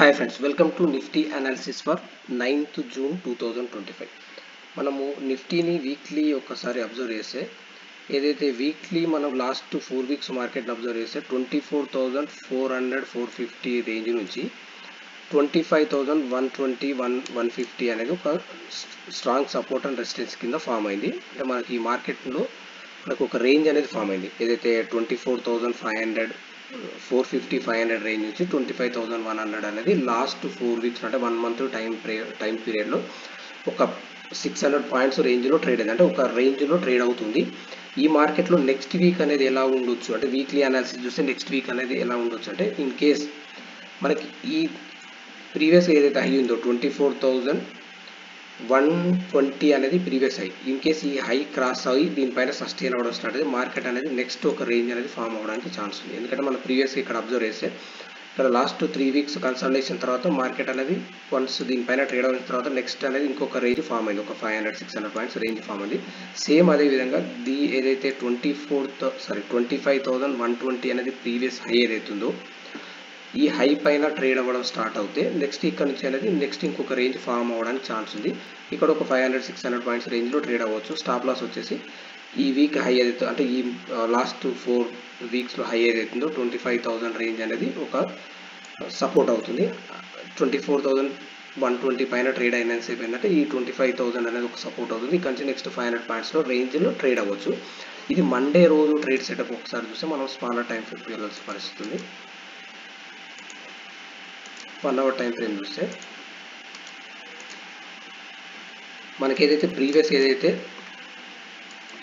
Hi friends, welcome to Nifty analysis for 9th June 2025. మనము నిఫ్టీని weekly ఒకసారి observe చేస్తే ఏదైతే వీక్లీ మనం లాస్ట్ 4 వీక్స్ మార్కెట్ని అబ్జర్వ్ చేస్తే 24,400-450 రేంజ్ నుంచి 25,120-150 అనేది ఒక స్ట్రాంగ్ సపోర్ట్ అండ్ రెసిస్టెన్స్ కింద ఫామ్ అయింది. అంటే మనకి ఈ మార్కెట్లో మనకు ఒక రేంజ్ అనేది ఫామ్ అయింది. ఏదైతే 24,500 450-500 రేంజ్ నుంచి 25,100 అనేది లాస్ట్ 4 వీక్స్ అంటే 1 మంత్ టైం పీరియడ్లో ఒక 600 పాయింట్స్ రేంజ్లో ట్రేడ్ అయింది. అంటే ఒక రేంజ్లో ట్రేడ్ అవుతుంది. ఈ మార్కెట్లో నెక్స్ట్ వీక్ అనేది ఎలా ఉండొచ్చు అంటే వీక్లీ అనాలిసిస్ చూస్తే నెక్స్ట్ వీక్ అనేది ఎలా ఉండొచ్చు అంటే ఇన్ కేస్ మనకి ఈ ప్రీవియస్ ఏదైతే హై ఉందో 24,120 అనేది ప్రీవియస్ హై. ఇన్ కేస్ ఈ హై క్రాస్ అయ్యి దీనిపైన సస్టైన్ అవ్వడం స్టార్ట్ అయితే మార్కెట్ అనేది నెక్స్ట్ ఒక రేంజ్ అనేది ఫామ్ అవ్వడానికి ఛాన్స్ ఉంది. ఎందుకంటే మన ప్రీవియస్ ఇక్కడ అబ్జర్వ్ చేస్తే ఇక్కడ లాస్ట్ 3 వీక్స్ కన్సల్టేషన్ తర్వాత మార్కెట్ అనేది వన్స్ దీనిపైన ట్రేడ్ అయిన తర్వాత నెక్స్ట్ అనేది ఇంకొక రేంజ్ ఫామ్ అయింది. ఒక 500-600 పాయింట్స్ రేంజ్ ఫామ్ అయింది. సేమ్ అదే విధంగా ఏదైతే 25,120 అనేది ప్రీవియస్ హై ఏదైతుందో ఈ హై పైన ట్రేడ్ అవ్వడం స్టార్ట్ అవుతే నెక్స్ట్ ఇక్కడ నుంచి అనేది నెక్స్ట్ ఇంకొక రేంజ్ ఫామ్ అవ్వడానికి ఛాన్స్ ఉంది. ఇక్కడ ఒక 500-600 పాయింట్స్ రేంజ్లో ట్రేడ్ అవ్వచ్చు. స్టాప్ లాస్ వచ్చేసి ఈ వీక్ హై ఏదైతే అంటే ఈ లాస్ట్ 4 వీక్స్లో హై ఏదైతుందో 25,000 రేంజ్ అనేది ఒక సపోర్ట్ అవుతుంది. 24,120 పైన ట్రేడ్ అయినా సేపు ఏంటంటే ఈ 25,000 అనేది ఒక సపోర్ట్ అవుతుంది. ఇక్కడ నుంచి నెక్స్ట్ 500 పాయింట్స్లో రేంజ్లో ట్రేడ్ అవ్వచ్చు. ఇది మండే రోజు ట్రేడ్ సెటప్ ఒకసారి చూస్తే మనం స్మాలర్ టైం ఫ్రేమ్ వెళ్ళాల్సిన పరిస్థితి ఉంది. 1 అవర్ టైం ఫ్రేమ్ చూస్తే మనకి ఏదైతే ప్రీవియస్ ఏదైతే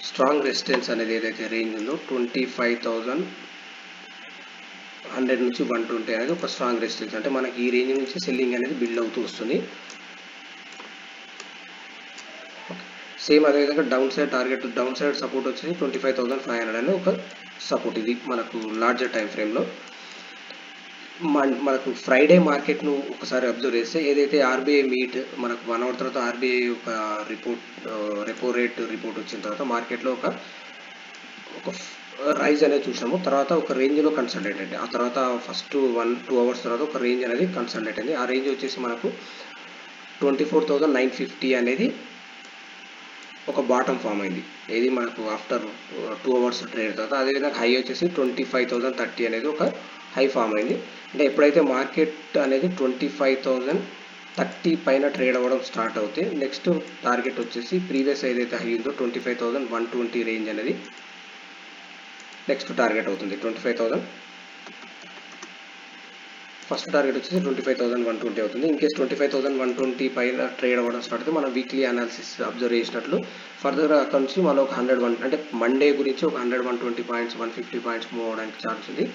స్ట్రాంగ్ రెసిస్టెన్స్ అనేది ఏదైతే రేంజ్ ఉందో 25,100 నుంచి 120 అనేది ఒక స్ట్రాంగ్ రెసిస్టెన్స్. అంటే మనకి ఈ రేంజ్ నుంచి సెల్లింగ్ అనేది బిల్డ్ అవుతూ వస్తుంది. సేమ్ అదేవిధంగా డౌన్ సైడ్ సపోర్ట్ వచ్చేసి 25,500 అనే ఒక సపోర్ట్. ఇది మనకు లార్జర్ టైం ఫ్రేమ్లో మనకు ఫ్రైడే మార్కెట్ను ఒకసారి అబ్జర్వ్ చేస్తే ఏదైతే ఆర్బీఐ మీట్ మనకు 1 అవర్ తర్వాత ఆర్బీఐ ఒక రెపో రేట్ రిపోర్ట్ వచ్చిన తర్వాత మార్కెట్లో ఒక రైజ్ అనేది చూసాము. తర్వాత ఒక రేంజ్లో కన్సల్టేట్ అయింది. ఆ తర్వాత ఫస్ట్ 1-2 అవర్స్ తర్వాత ఒక రేంజ్ అనేది కన్సల్టేట్ అయింది. ఆ రేంజ్ వచ్చేసి మనకు 24,950 అనేది ఒక బాటమ్ ఫామ్ అయింది. ఇది మనకు ఆఫ్టర్ 2 అవర్స్ ట్రేడ్ తర్వాత అదేవిధంగా హై వచ్చేసి 25,030 అనేది ఒక హై ఫామ్ అయింది. అంటే ఎప్పుడైతే మార్కెట్ అనేది 25,030 పైన ట్రేడ్ అవ్వడం స్టార్ట్ అవుతే నెక్స్ట్ టార్గెట్ వచ్చేసి ప్రీవియస్ ఏదైతే హై ఉందో 25,120 రేంజ్ అనేది నెక్స్ట్ టార్గెట్ అవుతుంది. 25,000 ఫస్ట్ టార్గెట్ వచ్చేసి 25,120 అవుతుంది. ఇన్ కేస్ 25,120 పైన ట్రేడ్ అవ్వడం స్టార్ట్ అయితే మనం వీక్లీ అనాలిసిస్ అబ్జర్వ్ చేసినట్లు ఫర్దర్గా అక్కడ నుంచి మనం ఒక 100 అంటే మండే గురించి ఒక 100-120 పాయింట్స్ 150 పాయింట్స్ మూవ్ అవ్వడానికి ఛాన్స్ ఉంది.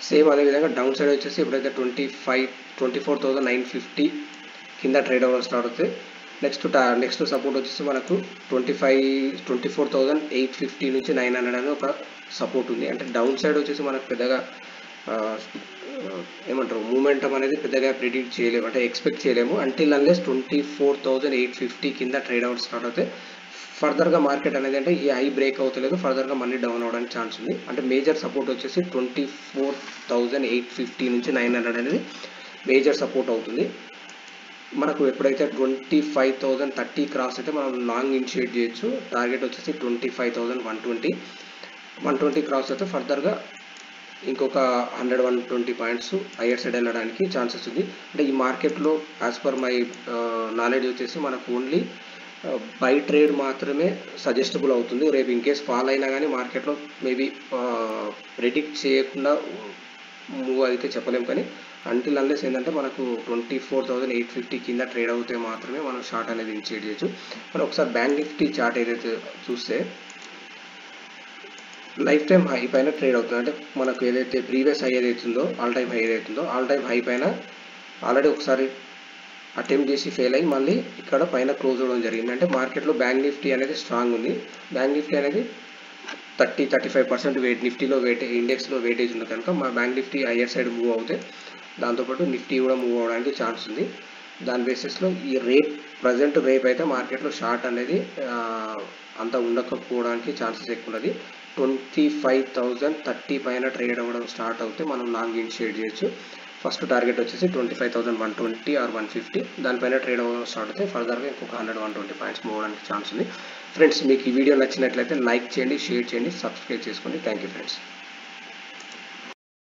సేమ్ అదేవిధంగా డౌన్ సైడ్ వచ్చేసి ఎప్పుడైతే 24,950 కింద ట్రేడ్ అవ్వడం స్టార్ట్ అవుతుంది నెక్స్ట్ సపోర్ట్ వచ్చేసి మనకు 24,850 నుంచి 900 అని ఒక సపోర్ట్ ఉంది. అంటే డౌన్ సైడ్ వచ్చేసి మనకు పెద్దగా ఏమంటారు మూమెంటం అనేది పెద్దగా ప్రిడిక్ట్ చేయలేము, అంటే ఎక్స్పెక్ట్ చేయలేము అంటిల్ అన్లెస్ 24,850 కింద ట్రేడ్ అవుట్ స్టార్ట్ అవుతే ఫర్దర్గా మార్కెట్ అనేది అంటే ఈ హై బ్రేక్ అవుతలేదు, ఫర్దర్గా మళ్ళీ డౌన్ అవ్వడానికి ఛాన్స్ ఉంది. అంటే మేజర్ సపోర్ట్ వచ్చేసి 24,850 నుంచి 900 అనేది మేజర్ సపోర్ట్ అవుతుంది. మనకు ఎప్పుడైతే 25,030 క్రాస్ అయితే మనం లాంగ్ ఇనిషియేట్ చేయొచ్చు. టార్గెట్ వచ్చేసి 25,120 క్రాస్ అయితే ఫర్దర్గా ఇంకొక 100-120 పాయింట్స్ హైయర్ సైడ్ వెళ్ళడానికి ఛాన్సెస్ ఉంది. అంటే ఈ మార్కెట్లో యాజ్ పర్ మై నాలెడ్జ్ వచ్చేసి మనకు ఓన్లీ బై ట్రేడ్ మాత్రమే సజెస్టబుల్ అవుతుంది. రేపు ఇన్ కేస్ ఫాల్ అయినా కానీ మార్కెట్లో మేబీ ప్రెడిక్ట్ చేయకుండా మూవ్ అయితే చెప్పలేము. కానీ అంటిల్ అన్లెస్ ఏంటంటే మనకు 24,850 కింద ట్రేడ్ అవుతే మాత్రమే మనం షార్ట్ అనేది ఇనిషియేట్ చేయొచ్చు. మనం ఒకసారి బ్యాంక్ నిఫ్టీ చార్ట్ ఏదైతే చూస్తే లైఫ్ టైం హై పైన ట్రేడ్ అవుతుంది. అంటే మనకు ఏదైతే ప్రీవియస్ హై ఏదైతుందో ఆల్ టైమ్ హై పైన ఆల్రెడీ ఒకసారి అటెంప్ట్ చేసి ఫెయిల్ అయ్యి మళ్ళీ ఇక్కడ పైన క్లోజ్ అవ్వడం జరిగింది. అంటే మార్కెట్లో బ్యాంక్ నిఫ్టీ అనేది స్ట్రాంగ్ ఉంది. బ్యాంక్ నిఫ్టీ అనేది 30-35% వెయిట్ నిఫ్టీలో ఇండెక్స్లో వెయిటేజ్ ఉంది కనుక మా bank Nifty higher side move అవుతే దాంతోపాటు నిఫ్టీ కూడా మూవ్ అవ్వడానికి ఛాన్స్ ఉంది. దాని బేసిస్లో ఈ ప్రజెంట్ రేప్ అయితే మార్కెట్లో షార్ట్ అనేది అంత ఉండకపోవడానికి ఛాన్సెస్ ఎక్కువ ఉన్నది. 25,030 పైన ట్రేడ్ అవ్వడం స్టార్ట్ అవుతే మనం లాంగ్ ఇనిషియేట్ చేయొచ్చు. ఫస్ట్ టార్గెట్ వచ్చేసి 25,120 ఆర్ 150. దానిపైన ట్రేడ్ స్టార్ట్ అయితే ఫర్దర్గా ఇంకొక 100-120 పాయింట్స్ మూవ్ అవడానికి ఛాన్స్ ఉంది. ఫ్రెండ్స్ మీకు ఈ వీడియో నచ్చినట్లయితే లైక్ చేయండి, షేర్ చేయండి, సబ్స్క్రైబ్ చేసుకోండి. Thank you friends.